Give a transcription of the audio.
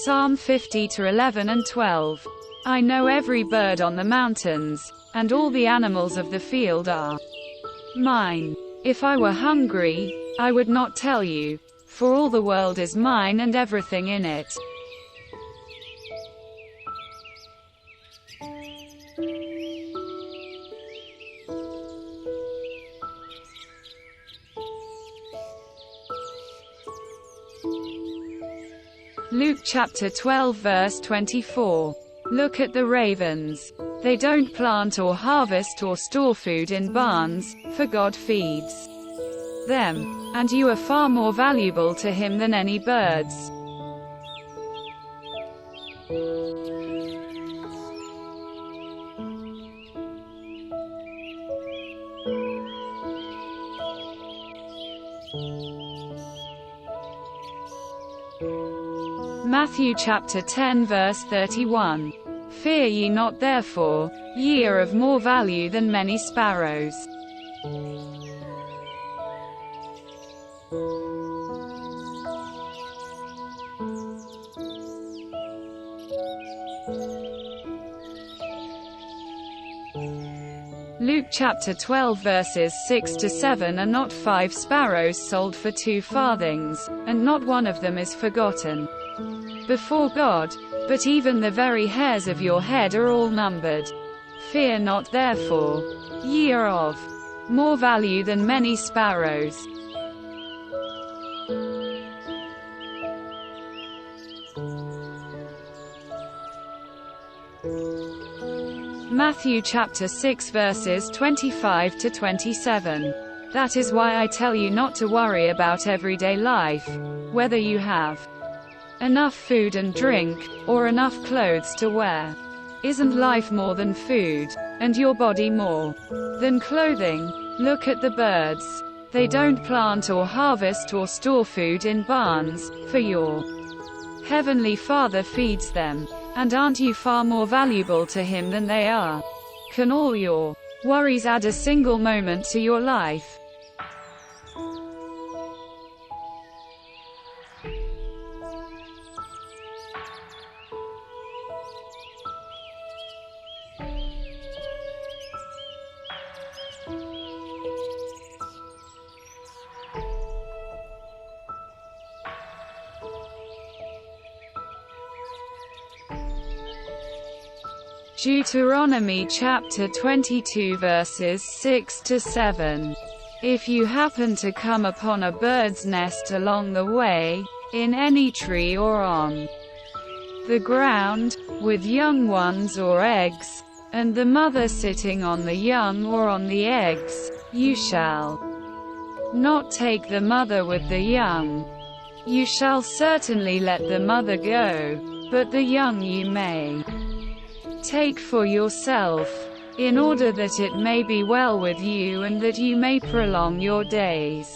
Psalm 50:11 and 12. I know every bird on the mountains, and all the animals of the field are mine. If I were hungry, I would not tell you, for all the world is mine and everything in it. Luke chapter 12 verse 24. Look at the ravens. They don't plant or harvest or store food in barns, for God feeds them. And you are far more valuable to Him than any birds. Matthew chapter 10 verse 31. Fear ye not therefore, ye are of more value than many sparrows. Luke chapter 12 verses 6 to 7. Are not 5 sparrows sold for 2 farthings, and not one of them is forgotten before God? But even the very hairs of your head are all numbered. Fear not therefore, ye are of more value than many sparrows. Matthew chapter 6 verses 25 to 27. That is why I tell you not to worry about everyday life, whether you have enough food and drink, or enough clothes to wear. Isn't life more than food, and your body more than clothing? Look at the birds. They don't plant or harvest or store food in barns, for your heavenly Father feeds them. And aren't you far more valuable to Him than they are? Can all your worries add a single moment to your life? Deuteronomy chapter 22 verses 6 to 7. If you happen to come upon a bird's nest along the way, in any tree or on the ground, with young ones or eggs, and the mother sitting on the young or on the eggs, you shall not take the mother with the young. You shall certainly let the mother go, but the young you may take for yourself, in order that it may be well with you and that you may prolong your days.